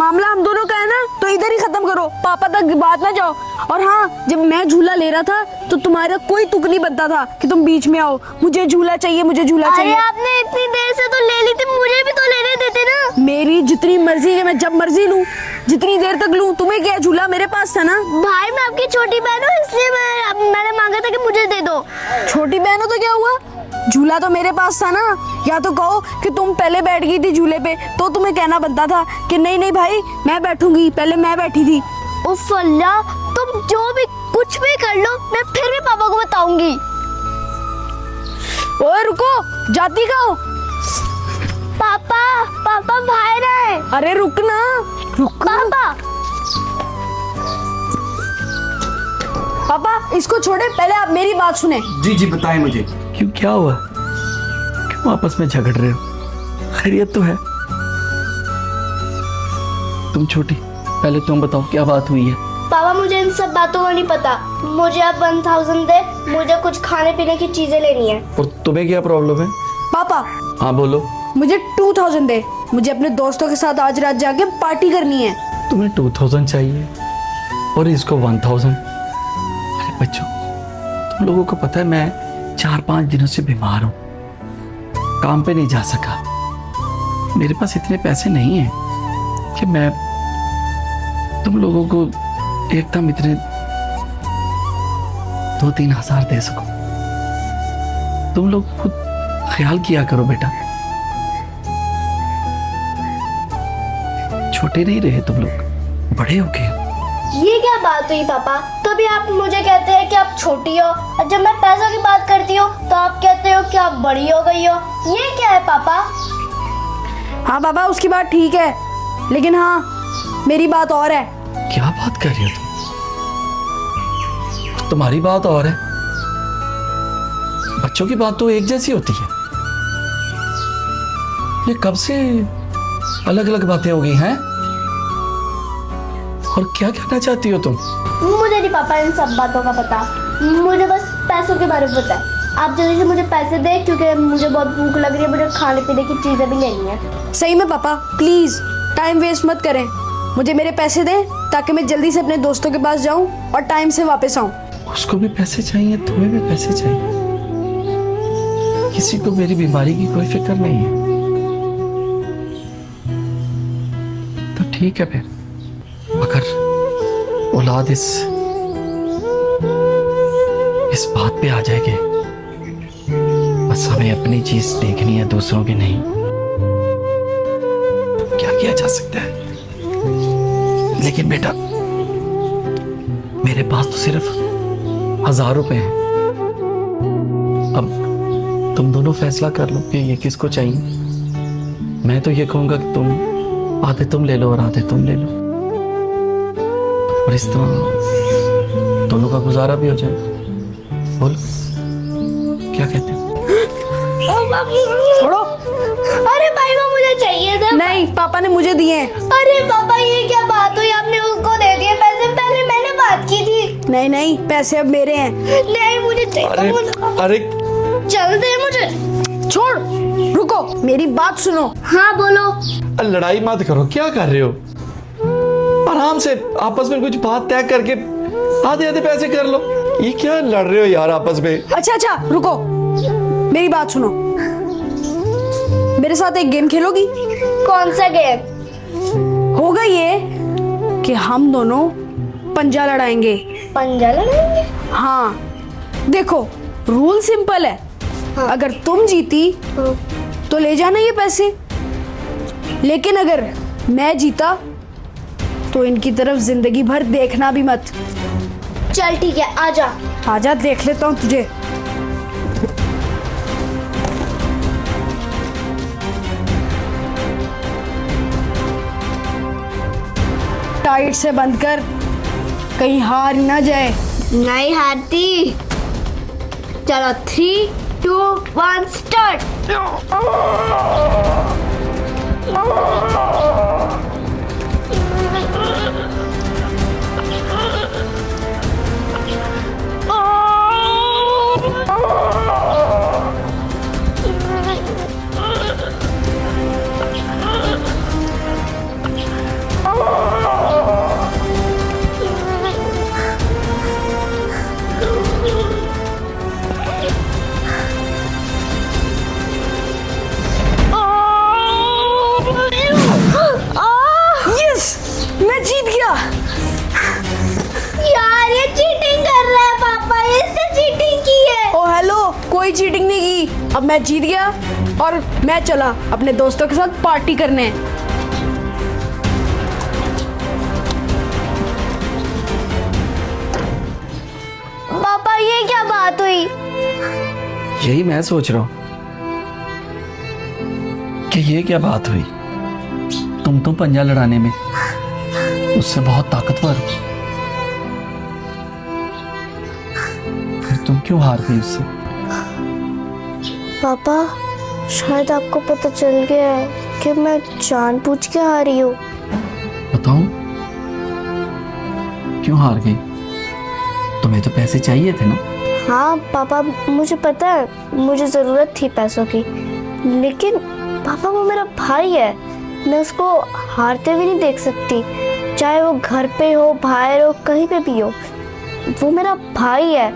मामला हम दोनों का है ना, तो इधर ही खत्म करो, पापा तक बात ना जाओ। और हाँ, जब मैं झूला ले रहा था तो तुम्हारा कोई तुक नहीं बनता था कि तुम बीच में आओ, मुझे झूला चाहिए, मुझे झूला चाहिए। अरे आपने इतनी देर से तो ले ली थी, मुझे भी तो लेने देते ना। मेरी जितनी मर्जी है, मैं जब मर्जी लूं, जितनी देर तक लूं। तुम्हें क्या, झूला मेरे पास था ना। भाई मैं आपकी छोटी बहन हूँ, इसलिए मैंने मांगा था कि मुझे दे दो। छोटी बहन हो तो क्या हुआ, झूला तो मेरे पास था ना। या तो कहो कि तुम पहले बैठ गई थी झूले पे, तो तुम्हें कहना बनता था कि नहीं नहीं भाई मैं बैठूंगी, पहले मैं बैठी थी। उफ अल्लाह, तुम जो भी कुछ भी कर लो, मैं फिर भी पापा को बताऊंगी। ओए रुको, जाती कहाँ हो? पापा पापा बाहर आए। अरे रुक ना, रुक। पापा पापा इसको छोड़े, पहले आप मेरी बात सुने। जी जी बताएं मुझे। क्यों, क्या हुआ? क्यों आपस में झगड़ रहे हो? खैरियत तो है? तुम छोटी, पहले तुम बताओ क्या बात हुई है। पापा मुझे इन सब बातों का नहीं पता, मुझे आप 1000 दे, मुझे कुछ खाने पीने की चीजें लेनी है। और तुम्हें क्या प्रॉब्लम है? पापा हाँ बोलो। मुझे 2000 दे, मुझे अपने दोस्तों के साथ आज रात जाके पार्टी करनी है। तुम्हें 2000 चाहिए और इसको 1000? अरे बच्चों, तुम लोगों को पता है मैं 4-5 दिनों से बीमार हूँ, काम पे नहीं जा सका। मेरे पास इतने पैसे नहीं हैं कि मैं तुम लोगों को एकदम इतने 2-3 हजार दे सकूं। तुम लोग खुद ख्याल किया करो बेटा, छोटे नहीं रहे तुम लोग, बड़े हो गए। ये क्या बात हुई पापा? तभी आप मुझे कहते हैं कि आप छोटी हो, और जब मैं पैसों की बात करती हूँ तो आप कहते हो कि आप बड़ी हो गई हो। ये क्या है पापा? हाँ पापा उसकी बात ठीक है, लेकिन हाँ मेरी बात और है। क्या बात कर रही हो तुम? तुम्हारी बात और है, बच्चों की बात तो एक जैसी होती है। ये कब से अलग अलग बातें हो गई हैं? और क्या कहना चाहती हो तुम? मुझे नहीं पापा इन सब बातों का पता, मुझे बस पैसों के बारे में पता है। आप जल्दी से मुझे पैसे दें, क्योंकि मुझे बहुत भूख लग रही है, मुझे खाने पीने की चीजें भी लेनी है। सही में पापा प्लीज टाइम वेस्ट मत करें, मुझे मेरे पैसे दें ताकि मैं जल्दी से अपने दोस्तों के पास जाऊं और टाइम से वापस आऊं। उसको भी पैसे चाहिए, तुम्हें भी पैसे चाहिए। किसी को मेरी बीमारी की कोई फिक्र नहीं है। तो ठीक है फिर, अगर औलाद इस बात पे आ जाएगी, बस हमें अपनी चीज देखनी है, दूसरों की नहीं, क्या किया जा सकता है? लेकिन बेटा मेरे पास तो सिर्फ 1000 रुपए हैं। अब तुम दोनों फैसला कर लो कि ये किसको चाहिए। मैं तो ये कहूंगा कि तुम आधे तुम ले लो और आधे तुम ले लो, और इस तरह दोनों का गुजारा भी हो जाए। बोल क्या कहते हो? छोड़ो। अरे भाई वो मुझे चाहिए था। नहीं, पापा ने मुझे दिए हैं। अरे पापा ये क्या बात हुई, आपने उसको दे दिए पैसे, पहले मैंने बात की थी। नहीं नहीं, पैसे अब मेरे हैं। नहीं मुझे चाहिए। अरे चल दे मुझे। छोड़, रुको मेरी बात सुनो। हाँ बोलो। लड़ाई मत करो, क्या कर रहे हो? आराम से आपस में कुछ बात तय करके आधे आधे पैसे कर लो। ये क्या लड़ रहे हो यार आपस में? अच्छा अच्छा रुको, मेरी बात सुनो, मेरे साथ एक गेम खेलोगी? कौन सा गेम? होगा ये कि हम दोनों पंजा लड़ाएंगे। पंजा लड़ाएंगे? हाँ देखो, रूल सिंपल है। हाँ। अगर तुम जीती तो ले जाना ये पैसे, लेकिन अगर मैं जीता तो इनकी तरफ जिंदगी भर देखना भी मत। चल ठीक है, आजा। आजा, देख लेता हूँ तुझे। टाइट से बंद कर, कहीं हार ना जाए। नहीं हारती। चलो 3, 2, 1 स्टार्ट। कोई चीटिंग नहीं की। अब मैं जीत गया और मैं चला अपने दोस्तों के साथ पार्टी करने। पापा ये क्या बात हुई? यही मैं सोच रहा हूं कि ये क्या बात हुई। तुम तो पंजा लड़ाने में उससे बहुत ताकतवर हो, फिर तुम क्यों हार गई उससे? पापा शायद आपको पता चल गया है कि मैं जानबूझ के हारी हूँ। बताओ क्यों हार गई? तुम्हें तो पैसे चाहिए थे ना? हाँ पापा, मुझे पता है मुझे ज़रूरत थी पैसों की, लेकिन पापा वो मेरा भाई है, मैं उसको हारते हुए नहीं देख सकती। चाहे वो घर पे हो, बाहर हो, कहीं पे भी हो, वो मेरा भाई है,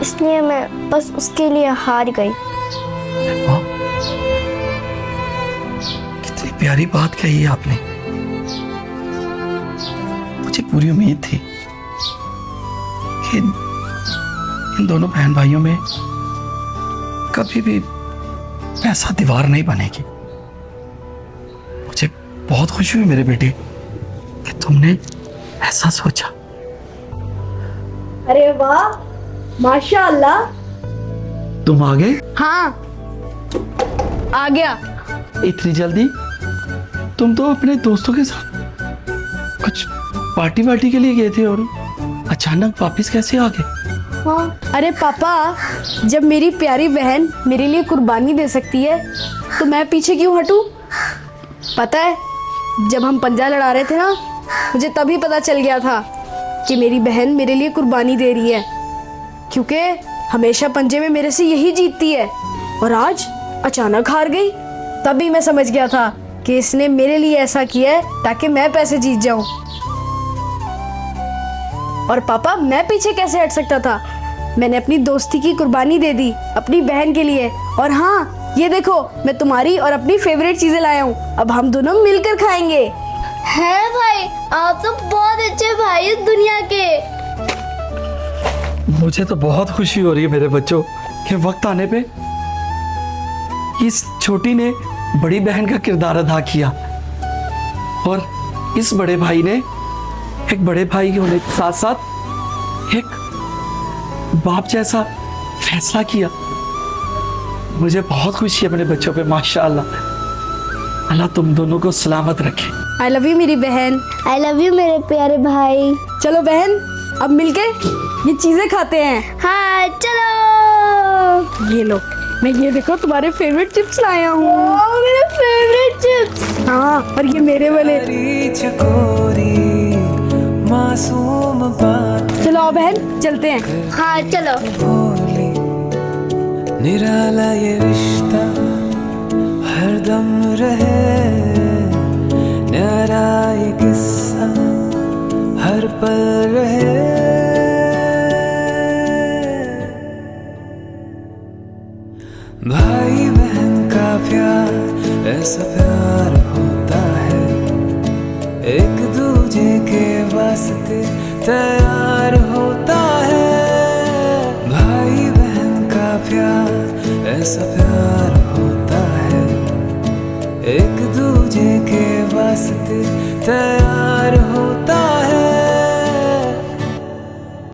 इसलिए मैं बस उसके लिए हार गई। वाह, कितनी प्यारी बात कही है आपने। मुझे पूरी उम्मीद थी कि इन दोनों बहन भाइयों में कभी भी पैसा दीवार नहीं बनेगी। मुझे बहुत खुशी हुई मेरे बेटे कि तुमने ऐसा सोचा। अरे वाह, माशाअल्लाह। तुम आ गए? हाँ, आ गया। इतनी जल्दी? तुम तो अपने दोस्तों के साथ कुछ पार्टी वार्टी के लिए गए थे और अचानक वापस कैसे आ गए? हाँ अरे पापा, जब मेरी प्यारी बहन मेरे लिए कुर्बानी दे सकती है तो मैं पीछे क्यों हटूं? पता है, जब हम पंजा लड़ा रहे थे ना, मुझे तभी पता चल गया था कि मेरी बहन मेरे लिए कुर्बानी दे रही है, क्योंकि हमेशा पंजे में मेरे से यही जीतती है और आज अचानक हार गई। तभी मैं समझ गया था कि इसने मेरे लिए ऐसा किया है ताकि मैं पैसे जीत जाऊं। और पापा, मैं पीछे कैसे हट सकता था? मैंने अपनी दोस्ती की कुर्बानी दे दी अपनी बहन के लिए। और हाँ, ये देखो, मैं तुम्हारी और अपनी फेवरेट चीजें लाया हूँ, अब हम दोनों मिलकर खाएंगे। है भाई, आप तो बहुत अच्छे भाई इस दुनिया के। मुझे तो बहुत खुशी हो रही है मेरे बच्चों कि वक्त आने पे इस छोटी ने बड़ी बहन का किरदार अदा किया और इस बड़े भाई ने एक बड़े भाई के होने के साथ साथ एक बाप जैसा फैसला किया। मुझे बहुत खुशी है अपने बच्चों पे, माशाअल्लाह। अल्लाह तुम दोनों को सलामत रखे। आई लव यू मेरी बहन। आई लव यू मेरे प्यारे भाई। चलो बहन, अब मिलके ये चीजें खाते हैं। हाँ चलो। ये लो, मैं ये देखो तुम्हारे फेवरेट चिप्स लाया हूँ। ओह, मेरे फेवरेट चिप्स। हाँ, और ये मेरे वाले। मासूम बात चलो आओ बहन, चलते हैं। हाँ चलो। बोली, निराला ये रिश्ता हरदम रहे, न्यारा ये किस्सा हर पल रहे। भाई बहन का प्यार ऐसा प्यार होता है, एक दूजे के वास्ते तैयार होता है। भाई बहन का प्यार ऐसा प्यार होता है, एक दूजे के वास्ते तैयार होता